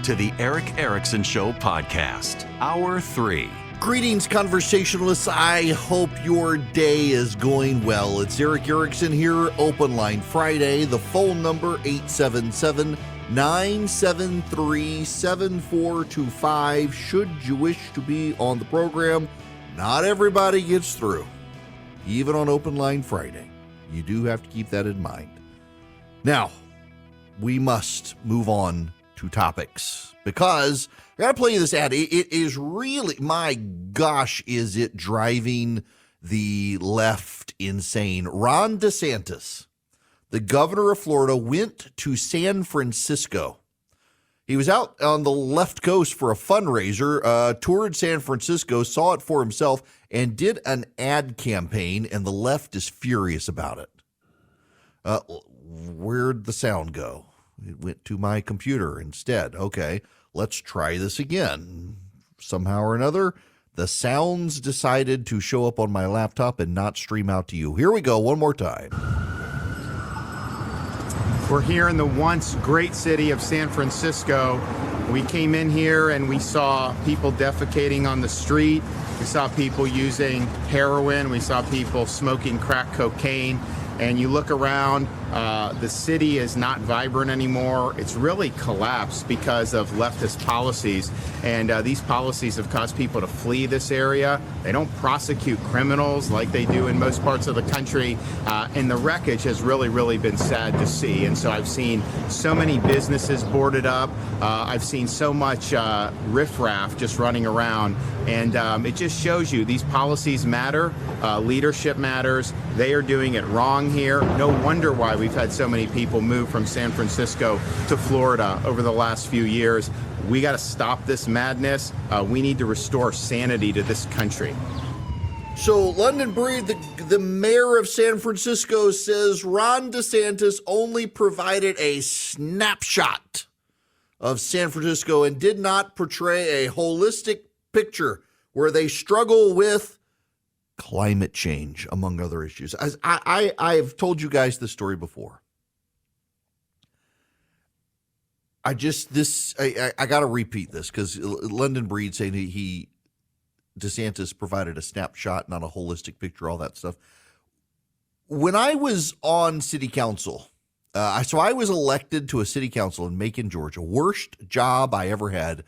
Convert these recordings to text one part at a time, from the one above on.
to the Eric Erickson Show podcast, Hour 3. Greetings, conversationalists. I hope your day is going well. It's Eric Erickson here, Open Line Friday. The phone number, 877-973-7425. Should you wish to be on the program, not everybody gets through, even on Open Line Friday. You do have to keep that in mind. Now, we must move on to topics because I got to play you this ad. It is really, my gosh, is it driving the left insane. Ron DeSantis, the governor of Florida, went to San Francisco. He was out on the left coast for a fundraiser, toured San Francisco, saw it for himself, and did an ad campaign, and the left is furious about it. Where'd the sound go? It went to my computer instead. Okay, let's try this again. Somehow or another, the sounds decided to show up on my laptop and not stream out to you. Here we go, one more time. We're here in the once great city of San Francisco. We came in here and we saw people defecating on the street. We saw people using heroin. We saw people smoking crack cocaine. And you look around, the city is not vibrant anymore. It's really collapsed because of leftist policies. And these policies have caused people to flee this area. They don't prosecute criminals like they do in most parts of the country. And the wreckage has really been sad to see. And so I've seen so many businesses boarded up. I've seen so much riffraff just running around. And it just shows you these policies matter. Leadership matters. They are doing it wrong here. No wonder why we've had so many people move from San Francisco to Florida over the last few years. We got to stop this madness. We need to restore sanity to this country. So London Breed, the mayor of San Francisco, says Ron DeSantis only provided a snapshot of San Francisco and did not portray a holistic picture where they struggle with climate change, among other issues. As I have told you guys this story before. I got to repeat this because London Breed saying DeSantis provided a snapshot, not a holistic picture, all that stuff. When I was on city council, so I was elected to a city council in Macon, Georgia. Worst job I ever had.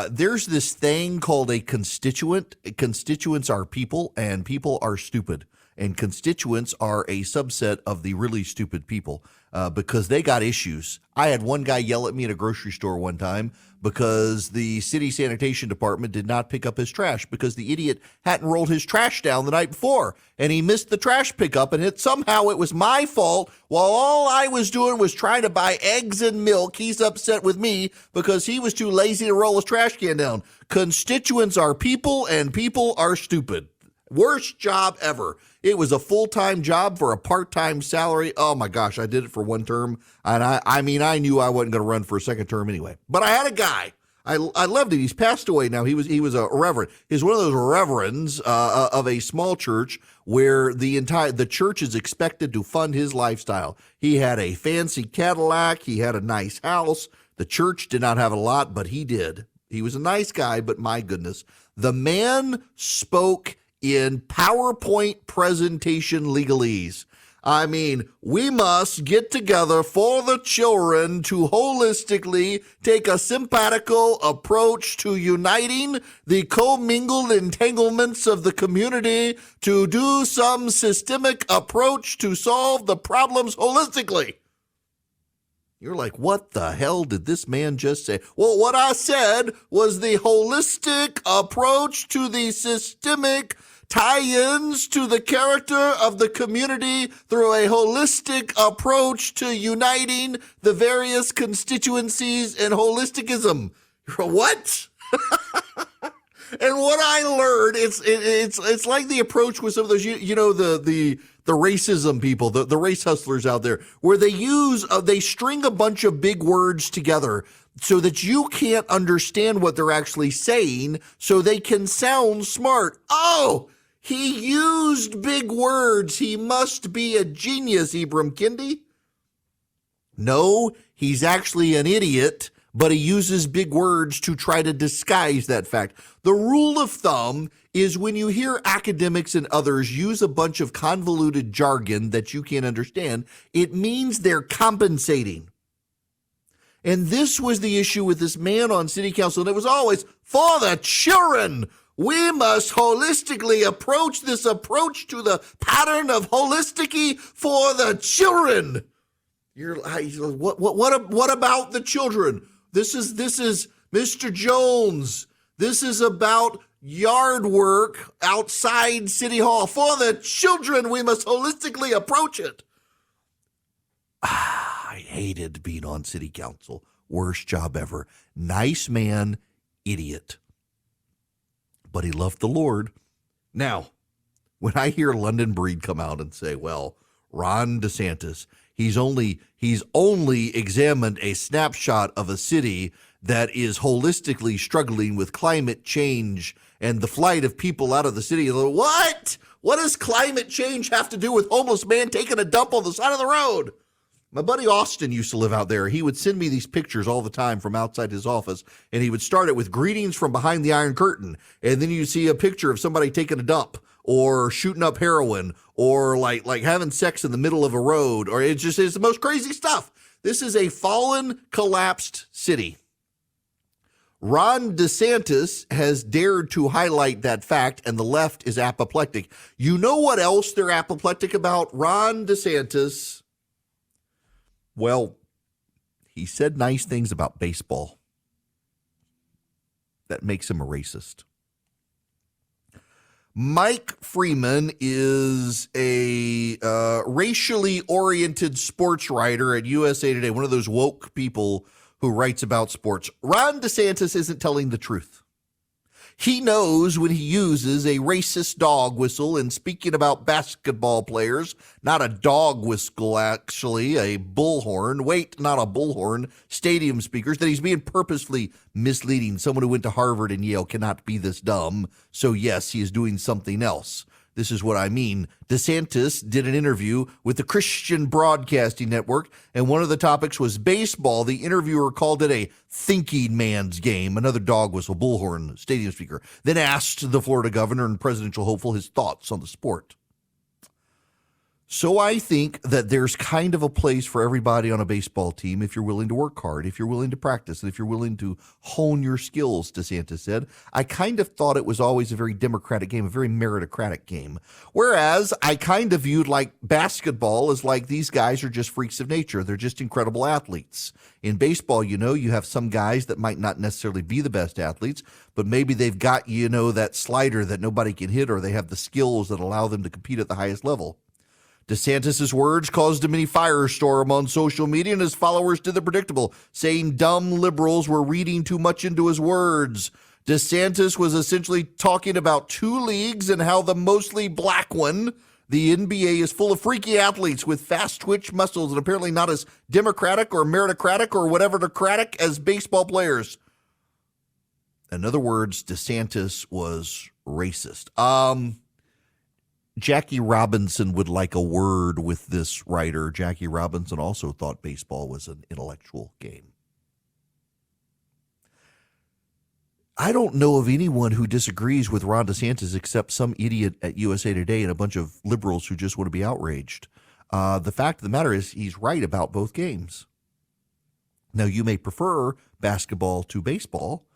There's this thing called a constituent. Constituents are people, and people are stupid. And constituents are a subset of the really stupid people because they got issues. I had one guy yell at me at a grocery store one time because the city sanitation department did not pick up his trash because the idiot hadn't rolled his trash down the night before, and he missed the trash pickup, and somehow it was my fault while all I was doing was trying to buy eggs and milk. He's upset with me because he was too lazy to roll his trash can down. Constituents are people, and people are stupid. Worst job ever. It was a full-time job for a part-time salary. Oh my gosh, I did it for one term, and I knew I wasn't going to run for a second term anyway. But I had a guy. I loved it. He's passed away now. He was a reverend. He's one of those reverends of a small church where the church is expected to fund his lifestyle. He had a fancy Cadillac. He had a nice house. The church did not have a lot, but he did. He was a nice guy, but my goodness, the man spoke in PowerPoint presentation legalese. I mean, we must get together for the children to holistically take a simpatico approach to uniting the commingled entanglements of the community to do some systemic approach to solve the problems holistically. You're like, what the hell did this man just say? Well, what I said was the holistic approach to the systemic tie-ins to the character of the community through a holistic approach to uniting the various constituencies in holisticism. What? And what I learned, it's like the approach with some of those, the racism people, the race hustlers out there, where they string a bunch of big words together so that you can't understand what they're actually saying, so they can sound smart. Oh, he used big words. He must be a genius, Ibram Kendi. No, he's actually an idiot, but he uses big words to try to disguise that fact. The rule of thumb is when you hear academics and others use a bunch of convoluted jargon that you can't understand, it means they're compensating. And this was the issue with this man on city council, and it was always for the children. We must holistically approach this approach to the pattern of holisticity for the children. What about the children? This is Mr. Jones. This is about yard work outside City Hall. For the children, we must holistically approach it. I hated being on city council. Worst job ever. Nice man, idiot. But he loved the Lord. Now, when I hear London Breed come out and say, well, Ron DeSantis, he's only examined a snapshot of a city that is holistically struggling with climate change and the flight of people out of the city. What? What does climate change have to do with homeless man taking a dump on the side of the road? My buddy Austin used to live out there. He would send me these pictures all the time from outside his office, and he would start it with greetings from behind the Iron Curtain, and then you see a picture of somebody taking a dump or shooting up heroin or like having sex in the middle of a road, or it's the most crazy stuff. This is a fallen, collapsed city. Ron DeSantis has dared to highlight that fact, and the left is apoplectic. You know what else they're apoplectic about? Ron DeSantis, well, he said nice things about baseball. That makes him a racist. Mike Freeman is a racially oriented sports writer at USA Today, one of those woke people who writes about sports. Ron DeSantis isn't telling the truth. He knows when he uses a racist dog whistle in speaking about basketball players, not a dog whistle, actually, a bullhorn. Wait, not a bullhorn, stadium speakers, that he's being purposefully misleading. Someone who went to Harvard and Yale cannot be this dumb. So yes, he is doing something else. This is what I mean. DeSantis did an interview with the Christian Broadcasting Network, and one of the topics was baseball. The interviewer called it a thinking man's game, another dog whistle, bullhorn, stadium speaker, then asked the Florida governor and presidential hopeful his thoughts on the sport. So I think that there's kind of a place for everybody on a baseball team if you're willing to work hard, if you're willing to practice, and if you're willing to hone your skills, DeSantis said. I kind of thought it was always a very democratic game, a very meritocratic game. Whereas I kind of viewed like basketball as like these guys are just freaks of nature. They're just incredible athletes. In baseball, you have some guys that might not necessarily be the best athletes, but maybe they've got, that slider that nobody can hit, or they have the skills that allow them to compete at the highest level. DeSantis' words caused a mini firestorm on social media, and his followers did the predictable, saying dumb liberals were reading too much into his words. DeSantis was essentially talking about two leagues and how the mostly black one, the NBA, is full of freaky athletes with fast twitch muscles and apparently not as democratic or meritocratic or whatever-ocratic as baseball players. In other words, DeSantis was racist. Jackie Robinson would like a word with this writer. Jackie Robinson also thought baseball was an intellectual game. I don't know of anyone who disagrees with Ron DeSantis except some idiot at USA Today and a bunch of liberals who just want to be outraged. The fact of the matter is he's right about both games. Now, you may prefer basketball to baseball.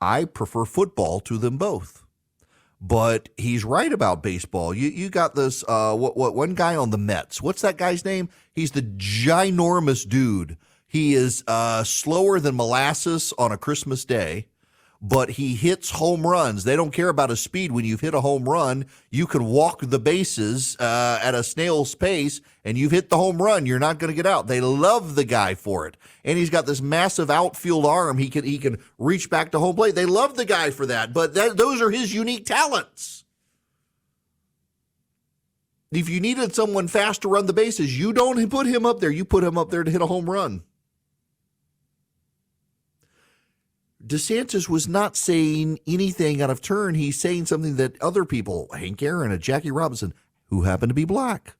I prefer football to them both. But he's right about baseball. You got this one guy on the Mets. What's that guy's name? He's the ginormous dude. He is slower than molasses on a Christmas day, but he hits home runs. They don't care about his speed. When you've hit a home run, you can walk the bases at a snail's pace, and you've hit the home run. You're not going to get out. They love the guy for it. And he's got this massive outfield arm. He can reach back to home plate. They love the guy for that, but those are his unique talents. If you needed someone fast to run the bases, you don't put him up there. You put him up there to hit a home run. DeSantis was not saying anything out of turn. He's saying something that other people, Hank Aaron and Jackie Robinson, who happen to be black,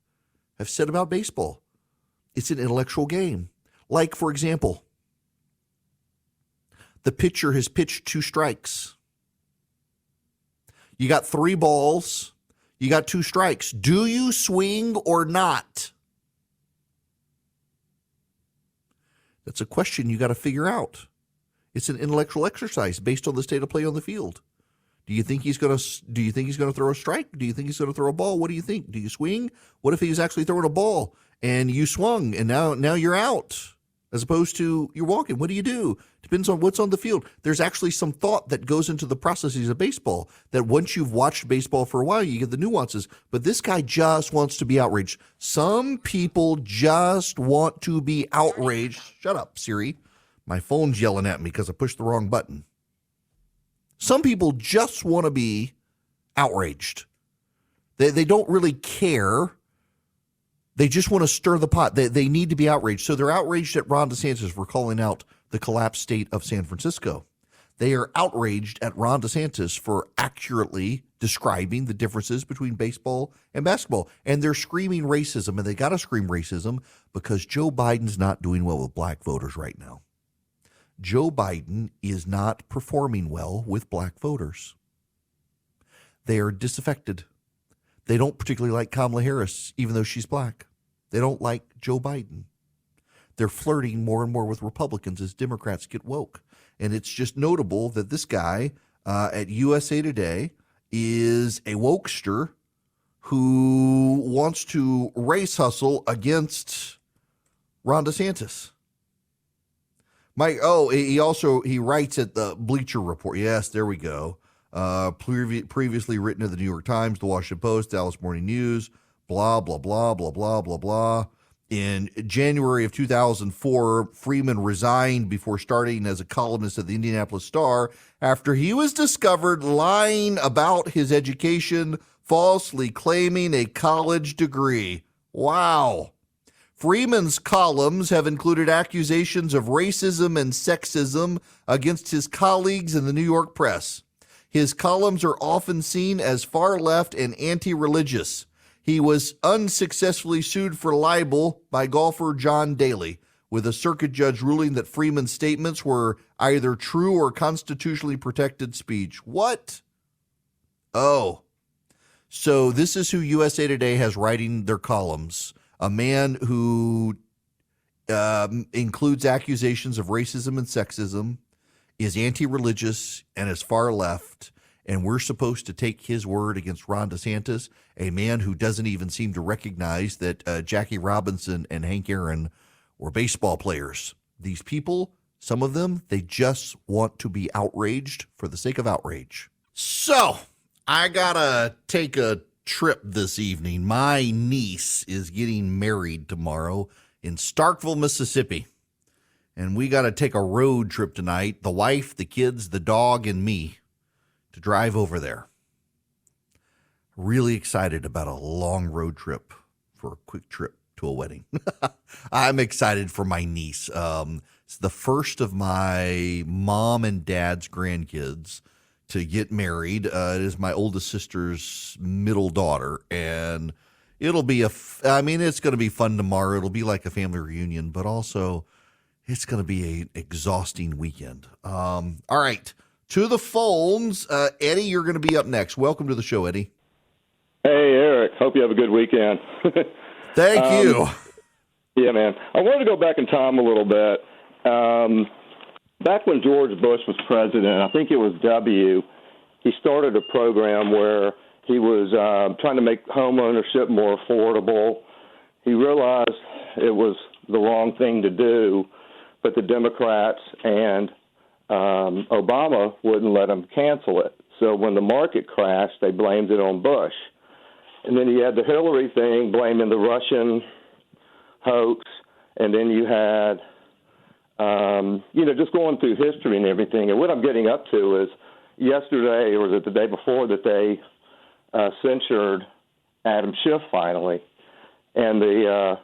have said about baseball. It's an intellectual game. Like, for example, The pitcher has pitched 2 strikes. You got 3 balls. You got 2 strikes. Do you swing or not? That's a question you got to figure out. It's an intellectual exercise based on the state of play on the field. Do you think he's going to throw a strike? Do you think he's going to throw a ball? What do you think? Do you swing? What if he's actually throwing a ball and you swung and now you're out as opposed to you're walking? What do you do? Depends on what's on the field. There's actually some thought that goes into the processes of baseball that once you've watched baseball for a while, you get the nuances. But this guy just wants to be outraged. Some people just want to be outraged. Shut up, Siri. My phone's yelling at me because I pushed the wrong button. Some people just want to be outraged. They don't really care. They just want to stir the pot. They need to be outraged. So they're outraged at Ron DeSantis for calling out the collapsed state of San Francisco. They are outraged at Ron DeSantis for accurately describing the differences between baseball and basketball. And they're screaming racism, and they got to scream racism because Joe Biden's not doing well with black voters right now. Joe Biden is not performing well with black voters. They are disaffected. They don't particularly like Kamala Harris, even though she's black. They don't like Joe Biden. They're flirting more and more with Republicans as Democrats get woke. And it's just notable that this guy at USA Today is a wokester who wants to race hustle against Ron DeSantis. He writes at the Bleacher Report. Yes, there we go. Previously written at the New York Times, the Washington Post, Dallas Morning News, blah, blah, blah, blah, blah, blah, blah. In January of 2004, Freeman resigned before starting as a columnist at the Indianapolis Star after he was discovered lying about his education, falsely claiming a college degree. Wow. Freeman's columns have included accusations of racism and sexism against his colleagues in the New York press. His columns are often seen as far left and anti-religious. He was unsuccessfully sued for libel by golfer John Daly, with a circuit judge ruling that Freeman's statements were either true or constitutionally protected speech. What? Oh. So this is who USA Today has writing their columns. A man who includes accusations of racism and sexism, is anti-religious, and is far left, and we're supposed to take his word against Ron DeSantis, a man who doesn't even seem to recognize that Jackie Robinson and Hank Aaron were baseball players. These people, some of them, they just want to be outraged for the sake of outrage. So, I gotta take a trip this evening. My niece is getting married tomorrow in Starkville, Mississippi. And we got to take a road trip tonight, the wife, the kids, the dog, and me, to drive over there. Really excited about a long road trip for a quick trip to a wedding. I'm excited for my niece. It's the first of my mom and dad's grandkids to get married. It is my oldest sister's middle daughter, and it'll be it's going to be fun tomorrow. It'll be like a family reunion, but also it's going to be an exhausting weekend. All right, to the phones. Eddie, you're going to be up next. Welcome to the show, Eddie. Hey, Eric. Hope you have a good weekend. Thank you. Yeah, man. I wanted to go back in time a little bit. Back when George Bush was president, I think it was W, he started a program where he was trying to make home ownership more affordable. He realized it was the wrong thing to do, but the Democrats and Obama wouldn't let him cancel it. So when the market crashed, they blamed it on Bush. And then you had the Hillary thing, blaming the Russian hoax, and then you had just going through history and everything. And what I'm getting up to is yesterday, or was it the day before, that they censured Adam Schiff finally. And the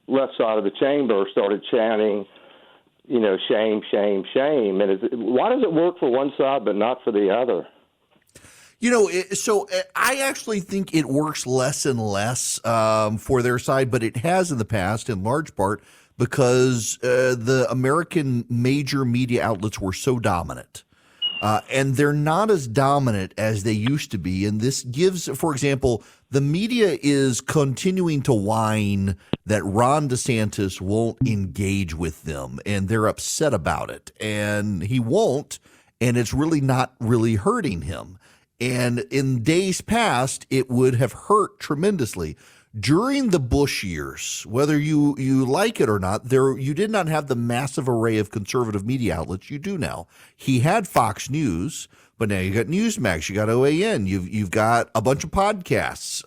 left side of the chamber started chanting, shame, shame, shame. And why does it work for one side but not for the other? So I actually think it works less and less for their side, but it has in the past, in large part, because the American major media outlets were so dominant. And they're not as dominant as they used to be. And this gives, for example, the media is continuing to whine that Ron DeSantis won't engage with them, and they're upset about it. And he won't, and it's really not really hurting him. And in days past, it would have hurt tremendously. During the Bush years, whether you like it or not, you did not have the massive array of conservative media outlets you do now. He had Fox News, but now you got Newsmax, you got OAN, you've got a bunch of podcasts,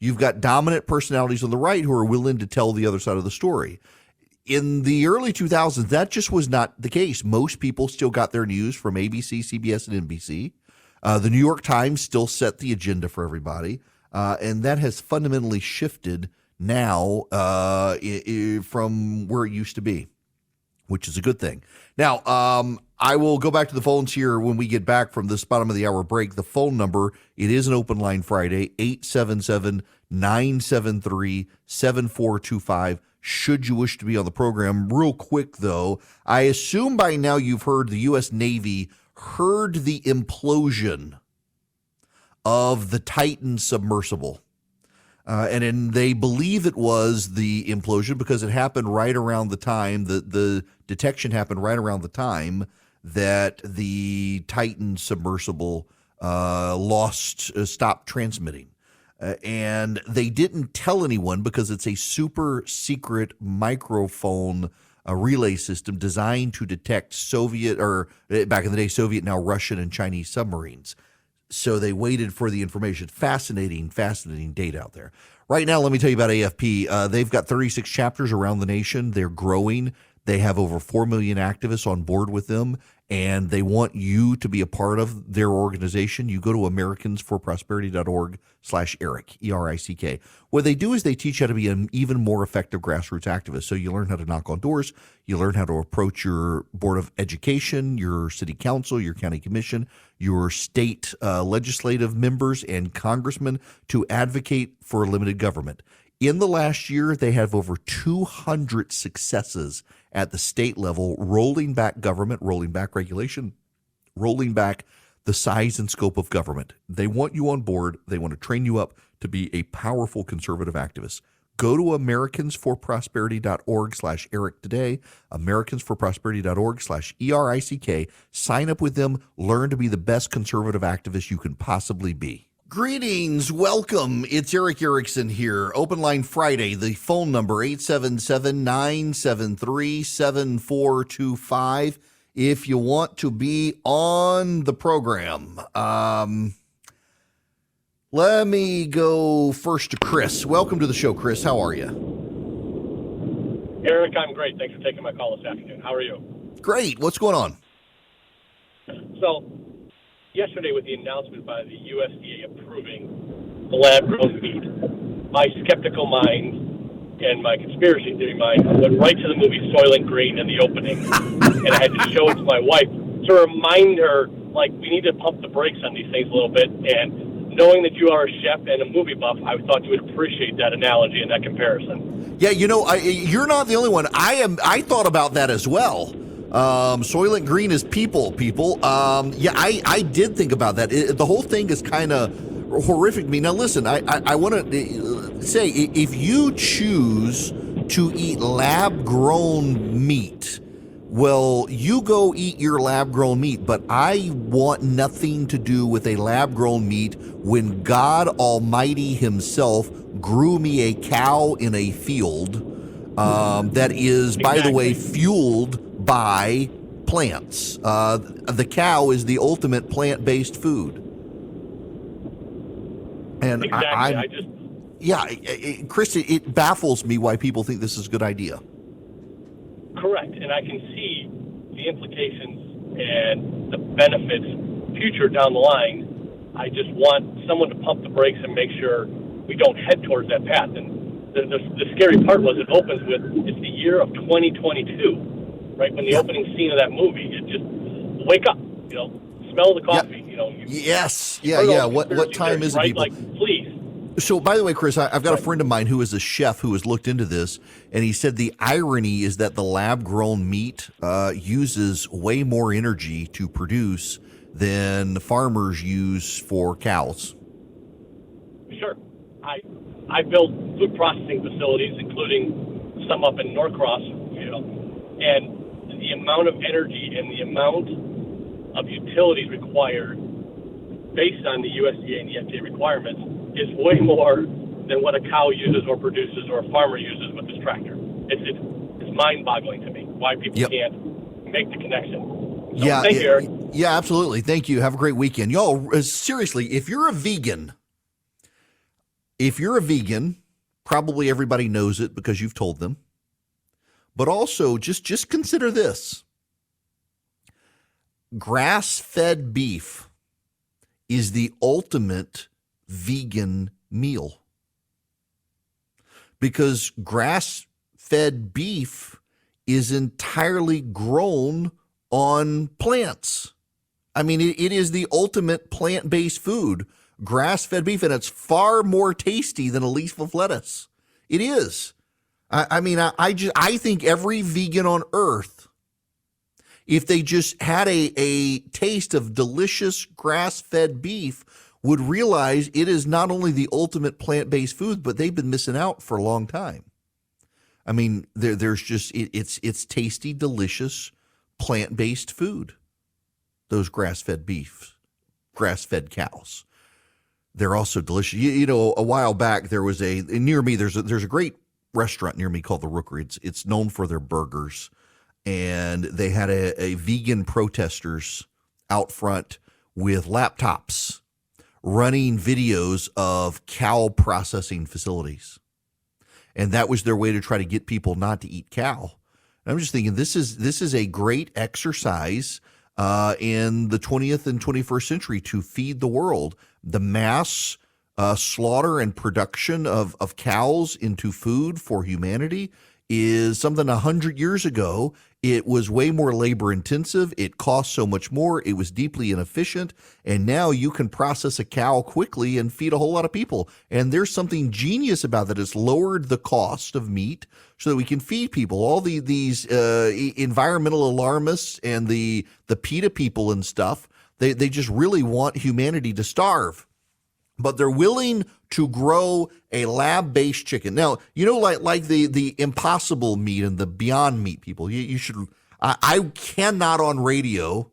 you've got dominant personalities on the right who are willing to tell the other side of the story. In the early 2000s, that just was not the case. Most people still got their news from ABC, CBS, and NBC. The New York Times still set the agenda for everybody. And that has fundamentally shifted now from where it used to be, which is a good thing. Now, I will go back to the phones here when we get back from this bottom of the hour break. The phone number, it is an open line Friday, 877-973-7425, should you wish to be on the program. Real quick, though, I assume by now you've heard the U.S. Navy heard the implosion of the Titan submersible. And they believe it was the implosion because it happened right around the time, the detection happened right around the time that the Titan submersible stopped transmitting. And they didn't tell anyone because it's a super secret microphone relay system designed to detect Soviet, or back in the day, Soviet, now Russian and Chinese submarines. So they waited for the information. Fascinating data out there. Right now, let me tell you about AFP. They've got 36 chapters around the nation. They're growing. They have over 4 million activists on board with them, and they want you to be a part of their organization. You go to americansforprosperity.org/Eric, E-R-I-C-K. What they do is they teach you how to be an even more effective grassroots activist. So you learn how to knock on doors. You learn how to approach your Board of Education, your city council, your county commission, your state legislative members and congressmen to advocate for limited government. In the last year, they have over 200 successes at the state level, rolling back government, rolling back regulation, rolling back the size and scope of government. They want you on board. They want to train you up to be a powerful conservative activist. Go to americansforprosperity.org/Eric today, americansforprosperity.org/ERICK. Sign up with them. Learn to be the best conservative activist you can possibly be. Greetings. Welcome. It's Eric Erickson here. Open Line Friday. The phone number, 877-973-7425. If you want to be on the program. Let me go first to Chris. Welcome to the show, Chris. How are you? Eric, I'm great. Thanks for taking my call this afternoon. How are you? Great. What's going on? So, yesterday with the announcement by the USDA approving the lab-grown meat, my skeptical mind and my conspiracy theory mind went right to the movie Soylent Green in the opening, and I had to show it to my wife to remind her, like, we need to pump the brakes on these things a little bit, and knowing that you are a chef and a movie buff, I thought you would appreciate that analogy and that comparison. Yeah, you're not the only one. I thought about that as well. Soylent Green is people. I did think about that. The whole thing is kind of horrific to me. Now, listen, I want to say, if you choose to eat lab-grown meat, well, you go eat your lab-grown meat, but I want nothing to do with a lab-grown meat when God Almighty himself grew me a cow in a field that is, by the way, fueled by plants. The cow is the ultimate plant-based food. And exactly. Chris, it baffles me why people think this is a good idea. Correct, and I can see the implications and the benefits future down the line. I just want someone to pump the brakes and make sure we don't head towards that path. And the scary part was it opens with, it's the year of 2022, right? When the opening scene of that movie, it just, wake up, smell the coffee, Yes, yeah. What time is it, right? people? Like, please, So, by the way, Chris, I've got a friend of mine who is a chef who has looked into this, and he said the irony is that the lab-grown meat uses way more energy to produce than farmers use for cows. Sure. I built food processing facilities, including some up in Norcross, and the amount of energy and the amount of utilities required based on the USDA and the FDA requirements is way more than what a cow uses or produces or a farmer uses with this tractor. It's mind-boggling to me why people can't make the connection. So, thank you, Eric. Yeah, absolutely. Thank you. Have a great weekend. Y'all, seriously, if you're a vegan, probably everybody knows it because you've told them. But also, just consider this. Grass-fed beef is the ultimate vegan meal, because grass-fed beef is entirely grown on plants. I mean, it is the ultimate plant-based food, grass-fed beef, and it's far more tasty than a leaf of lettuce. It is. I think every vegan on earth, if they just had a taste of delicious grass-fed beef, would realize it is not only the ultimate plant-based food, but they've been missing out for a long time. I mean, there's just it's tasty, delicious, plant-based food. Those grass-fed beef, grass-fed cows, they're also delicious. A while back there was near me. There's a great restaurant near me called the Rookery. It's known for their burgers, and they had a vegan protesters out front with laptops running videos of cow processing facilities. And that was their way to try to get people not to eat cow. And I'm just thinking this is a great exercise in the 20th and 21st century to feed the world. The mass slaughter and production of cows into food for humanity is something 100 years ago. It was way more labor intensive. It cost so much more. It was deeply inefficient. And now you can process a cow quickly and feed a whole lot of people. And there's something genius about that. It's lowered the cost of meat so that we can feed people. All these environmental alarmists and the PETA people and stuff, they just really want humanity to starve. But they're willing to grow a lab-based chicken. Now, like the Impossible meat and the Beyond Meat people, you should. I cannot on radio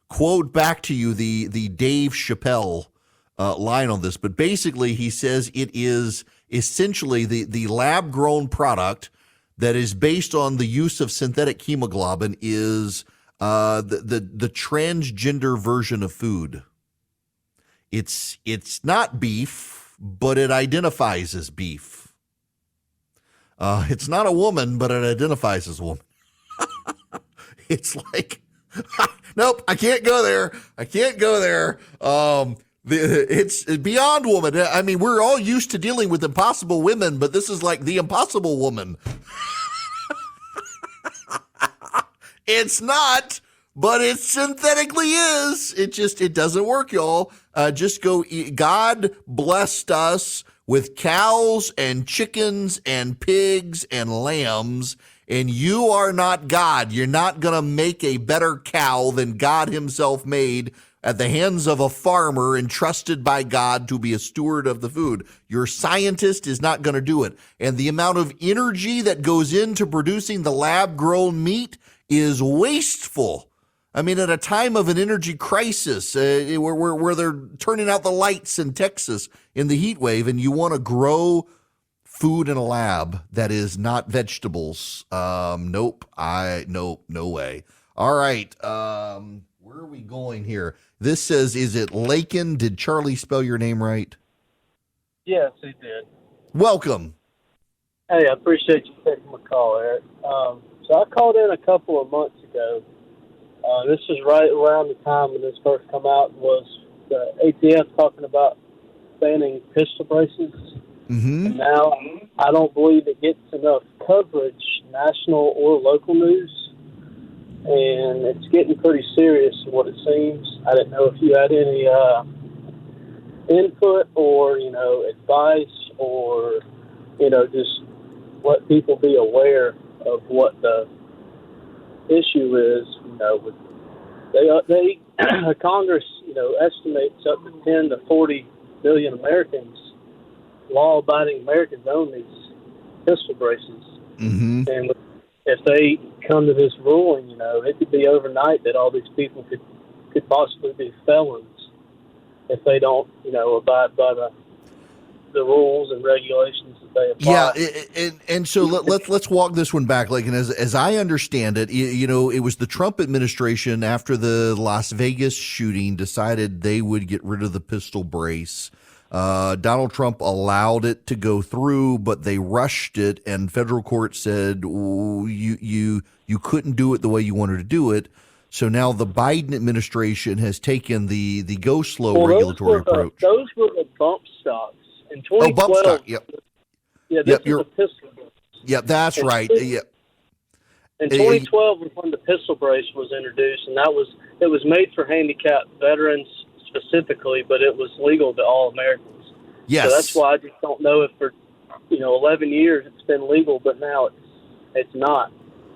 quote back to you the Dave Chappelle line on this, but basically he says it is essentially the lab-grown product that is based on the use of synthetic hemoglobin is the transgender version of food. It's not beef, but it identifies as beef. It's not a woman, but it identifies as a woman. It's like, nope, I can't go there. It's beyond woman. I mean, we're all used to dealing with impossible women, but this is like the impossible woman. It's not, but it synthetically is. It doesn't work, y'all. Just go eat. God blessed us with cows and chickens and pigs and lambs, and you are not God. You're not going to make a better cow than God himself made at the hands of a farmer entrusted by God to be a steward of the food. Your scientist is not going to do it. And the amount of energy that goes into producing the lab-grown meat is wasteful. I mean, at a time of an energy crisis, where they're turning out the lights in Texas in the heat wave, and you want to grow food in a lab that is not vegetables. Nope. No way. All right. Where are we going here? This says, is it Lakin? Did Charlie spell your name right? Yes, he did. Welcome. Hey, I appreciate you taking my call, Eric. So I called in a couple of months ago. This was right around the time when this first come out, was the ATF talking about banning pistol braces. Mm-hmm. And now I don't believe it gets enough coverage, national or local news. And it's getting pretty serious, what it seems. I didn't know if you had any input or, advice or, just let people be aware of what the issue is, with they Congress, estimates up to 10 to 40 million Americans, law-abiding Americans, own these pistol braces. Mm-hmm. And if they come to this ruling, it could be overnight that all these people could possibly be felons if they don't, abide by the rules and regulations that they apply. Yeah, and so let's walk this one back. Like, and as I understand it, it was the Trump administration after the Las Vegas shooting decided they would get rid of the pistol brace. Donald Trump allowed it to go through, but they rushed it, and federal court said you couldn't do it the way you wanted to do it. So now the Biden administration has taken the go slow regulatory approach. Those were the bump stocks. In 2012, bump stock, yep. Yeah, this is a pistol brace. Yep, that's right. Yep. In 2012 was when the pistol brace was introduced, and it was made for handicapped veterans specifically, but it was legal to all Americans. Yes. So that's why I just don't know if for 11 years it's been legal, but now it's not.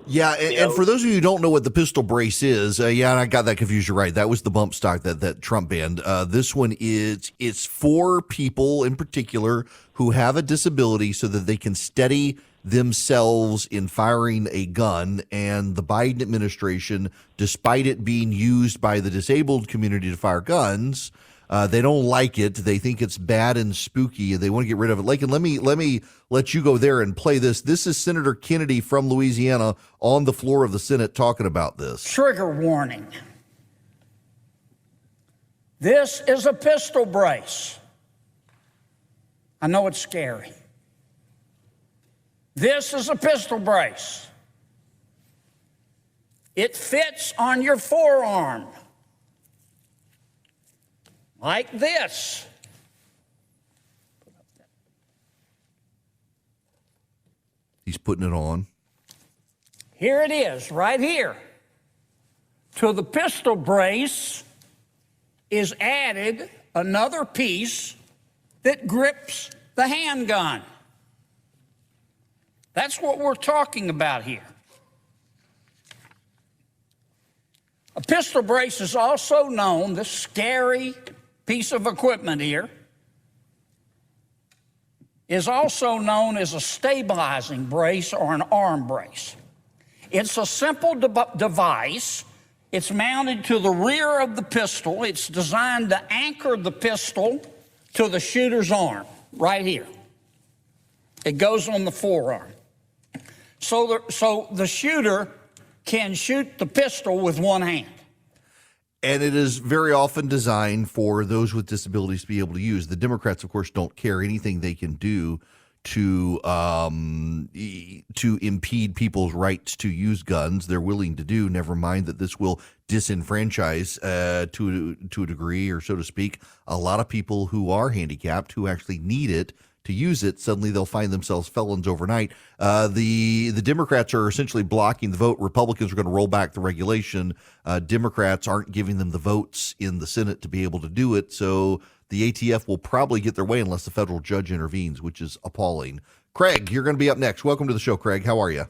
Yeah, and for those of you who don't know what the pistol brace is, and I got that confused. You're right. That was the bump stock that Trump banned. This one it's for people in particular who have a disability so that they can steady themselves in firing a gun. And the Biden administration, despite it being used by the disabled community to fire guns, they don't like it. They think it's bad and spooky, and they want to get rid of it. Lakin, let me let you go there and play this. This is Senator Kennedy from Louisiana on the floor of the Senate talking about this. Trigger warning. This is a pistol brace. I know it's scary. This is a pistol brace. It fits on your forearm. Like this. He's putting it on. Here it is, right here. To the pistol brace is added another piece that grips the handgun. That's what we're talking about here. A pistol brace is also known, this scary piece of equipment here, is also known as a stabilizing brace or an arm brace. It's a simple device. It's mounted to the rear of the pistol. It's designed to anchor the pistol to the shooter's arm, right here. It goes on the forearm. So the shooter can shoot the pistol with one hand. And it is very often designed for those with disabilities to be able to use. The Democrats, of course, don't care anything they can do to impede people's rights to use guns. They're willing to do. Never mind that this will disenfranchise to a degree, or so to speak, a lot of people who are handicapped who actually need it to use it. Suddenly they'll find themselves felons overnight. The Democrats are essentially blocking the vote. Republicans are going to roll back the regulation. Democrats aren't giving them the votes in the Senate to be able to do it. So the ATF will probably get their way unless the federal judge intervenes, which is appalling. Craig, you're going to be up next. Welcome to the show, Craig. How are you?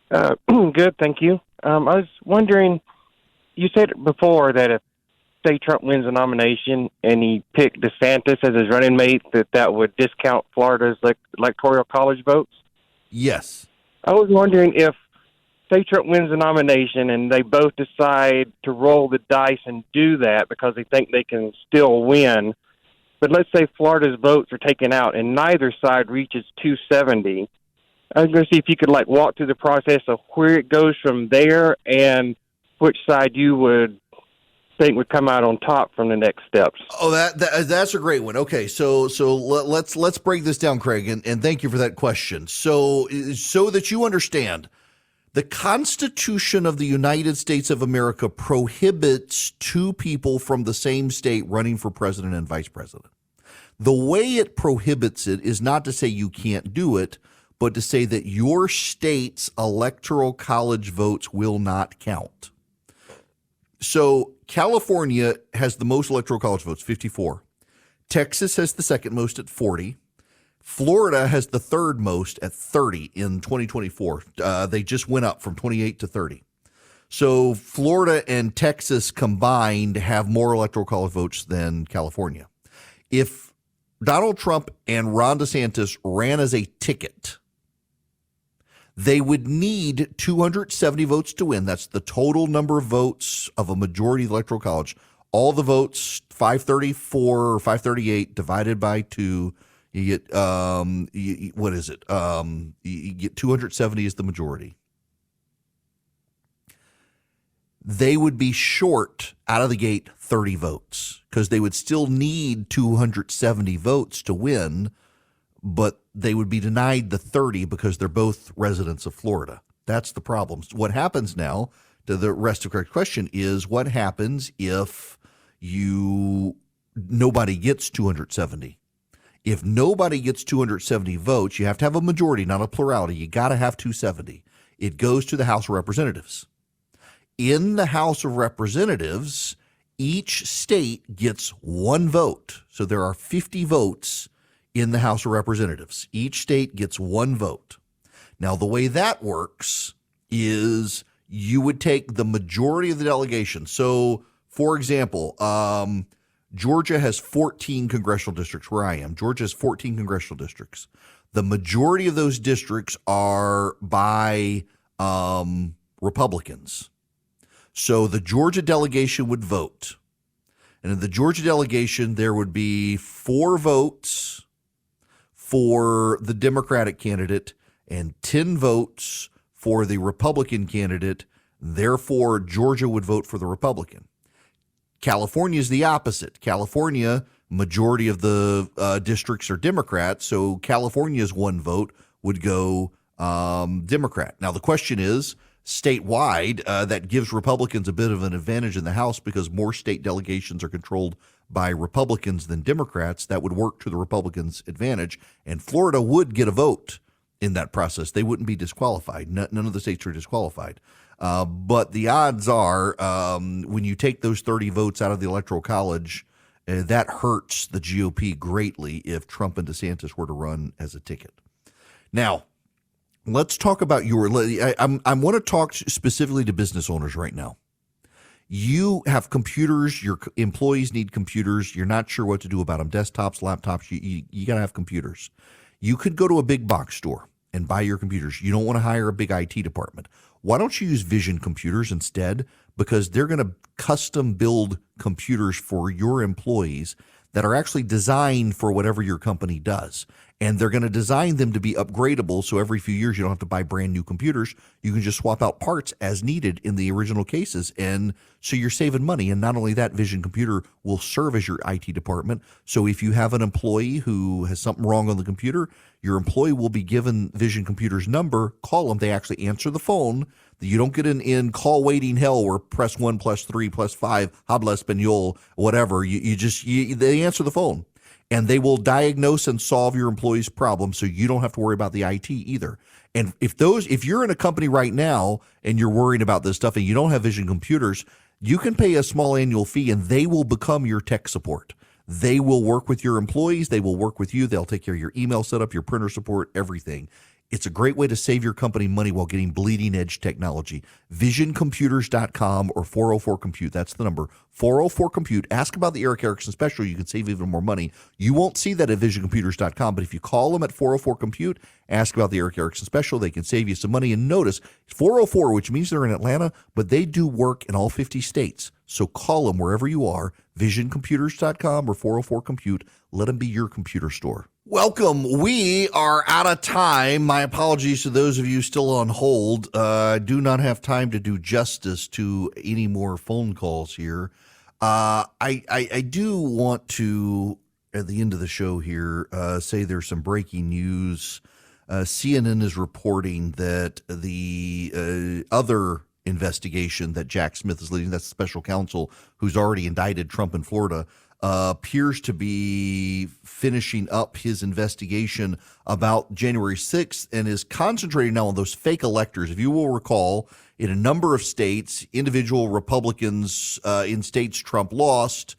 Good, thank you. I was wondering, you said before that if say Trump wins the nomination and he picked DeSantis as his running mate, that would discount Florida's electoral college votes? Yes. I was wondering if, say Trump wins the nomination and they both decide to roll the dice and do that because they think they can still win, but let's say Florida's votes are taken out and neither side reaches 270. I was going to see if you could walk through the process of where it goes from there and which side you would think would come out on top from the next steps. Oh, that's a great one. Okay, so let's break this down, Craig, and thank you for that question. So that you understand, the Constitution of the United States of America prohibits two people from the same state running for president and vice president. The way it prohibits it is not to say you can't do it, but to say that your state's electoral college votes will not count. So California has the most electoral college votes, 54. Texas has the second most at 40. Florida has the third most at 30 in 2024. They just went up from 28 to 30. So Florida and Texas combined have more electoral college votes than California. If Donald Trump and Ron DeSantis ran as a ticket, they would need 270 votes to win. That's the total number of votes of a majority of the electoral college. All the votes, 534 or 538 divided by 2, you get what is it? You get 270 is the majority. They would be short out of the gate 30 votes because they would still need 270 votes to win, but they would be denied the 30 because they're both residents of Florida. That's the problem. What happens now, to the rest of the question, is what happens if nobody gets 270? If nobody gets 270 votes, you have to have a majority, not a plurality. You got to have 270. It goes to the House of Representatives. In the House of Representatives, each state gets one vote. So there are 50 votes in the House of Representatives. Each state gets one vote. Now, the way that works is you would take the majority of the delegation. So, for example, Georgia has 14 congressional districts where I am. Georgia has 14 congressional districts. The majority of those districts are by Republicans. So the Georgia delegation would vote. And in the Georgia delegation, there would be 4 votes for the Democratic candidate and 10 votes for the Republican candidate. Therefore, Georgia would vote for the Republican. California is the opposite. California, majority of the districts are Democrats, so California's one vote would go Democrat. Now, the question is, statewide, that gives Republicans a bit of an advantage in the House because more state delegations are controlled by Republicans than Democrats. That would work to the Republicans' advantage, and Florida would get a vote in that process. They wouldn't be disqualified. None of the states are disqualified. But the odds are when you take those 30 votes out of the Electoral College, that hurts the GOP greatly if Trump and DeSantis were to run as a ticket. Now, let's talk about I want to talk specifically to business owners right now. You have computers. Your employees need computers. You're not sure what to do about them. Desktops, laptops, you got to have computers. You could go to a big box store and buy your computers. You don't want to hire a big IT department. Why don't you use Vision Computers instead? Because they're going to custom build computers for your employees that are actually designed for whatever your company does. And they're going to design them to be upgradable, so every few years you don't have to buy brand new computers. You can just swap out parts as needed in the original cases, and so you're saving money. And not only that, Vision Computer will serve as your IT department. So if you have an employee who has something wrong on the computer, your employee will be given Vision Computer's number, call them, they actually answer the phone. You don't get in call waiting hell where press 1 + 3 + 5, habla español, whatever. They answer the phone. And they will diagnose and solve your employee's problem, so you don't have to worry about the IT either. And if you're in a company right now and you're worried about this stuff and you don't have Vision Computers, you can pay a small annual fee and they will become your tech support. They will work with your employees. They will work with you. They'll take care of your email setup, your printer support, everything. It's a great way to save your company money while getting bleeding edge technology. VisionComputers.com or 404-COMPUTE. That's the number. 404-COMPUTE. Ask about the Eric Erickson special. You can save even more money. You won't see that at VisionComputers.com, but if you call them at 404-COMPUTE, ask about the Eric Erickson special, they can save you some money. And notice, 404, which means they're in Atlanta, but they do work in all 50 states. So call them wherever you are, VisionComputers.com or 404-COMPUTE. Let them be your computer store. Welcome. We are out of time. My apologies to those of you still on hold. I do not have time to do justice to any more phone calls here. I do want to, at the end of the show here, say there's some breaking news. CNN is reporting that the other investigation that Jack Smith is leading, that's the special counsel who's already indicted Trump in Florida, appears to be finishing up his investigation about January 6th and is concentrating now on those fake electors. If you will recall, in a number of states, individual Republicans in states Trump lost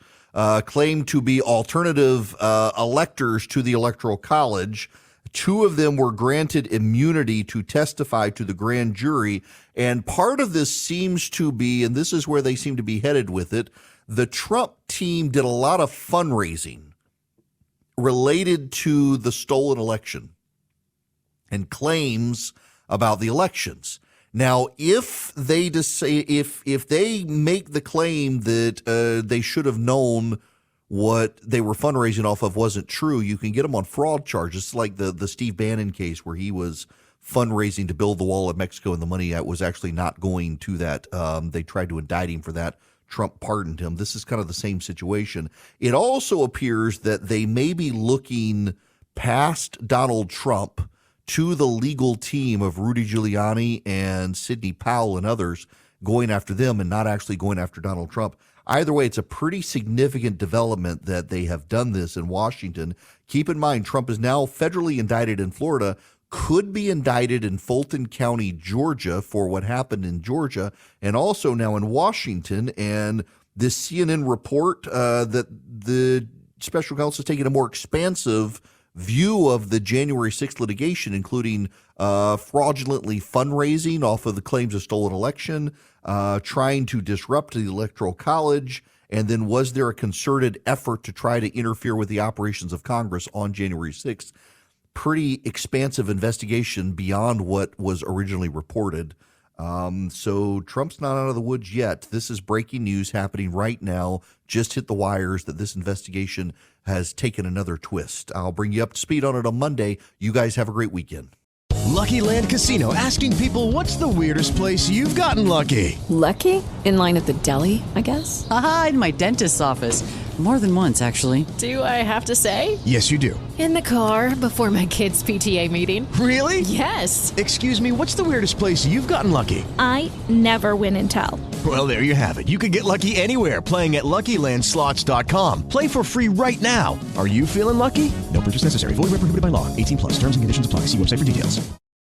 claimed to be alternative electors to the Electoral College. 2 of them were granted immunity to testify to the grand jury. And part of this seems to be, and this is where they seem to be headed with it, the Trump team did a lot of fundraising related to the stolen election and claims about the elections. Now, if they if they make the claim that they should have known what they were fundraising off of wasn't true, you can get them on fraud charges, like the Steve Bannon case where he was fundraising to build the wall in Mexico and the money that was actually not going to that. They tried to indict him for that. Trump pardoned him. This is kind of the same situation. It also appears that they may be looking past Donald Trump to the legal team of Rudy Giuliani and Sidney Powell and others, going after them and not actually going after Donald Trump. Either way, it's a pretty significant development that they have done this in Washington. Keep in mind, Trump is now federally indicted in Florida, could be indicted in Fulton County, Georgia, for what happened in Georgia, and also now in Washington. And this CNN report that the special counsel is taking a more expansive view of the January 6th litigation, including fraudulently fundraising off of the claims of stolen election, trying to disrupt the Electoral College, and then was there a concerted effort to try to interfere with the operations of Congress on January 6th? Pretty expansive investigation beyond what was originally reported. So Trump's not out of the woods yet. This is breaking news happening right now. Just hit the wires that this investigation has taken another twist. I'll bring you up to speed on it on Monday. You guys have a great weekend. Lucky Land Casino, asking people, what's the weirdest place you've gotten lucky? Lucky? In line at the deli, I guess? Aha, in my dentist's office. More than once, actually. Do I have to say? Yes, you do. In the car before my kids' PTA meeting. Really? Yes. Excuse me, what's the weirdest place you've gotten lucky? I never win and tell. Well, there you have it. You can get lucky anywhere, playing at LuckyLandSlots.com. Play for free right now. Are you feeling lucky? No purchase necessary. Void where prohibited by law. 18+. Terms and conditions apply. See website for details.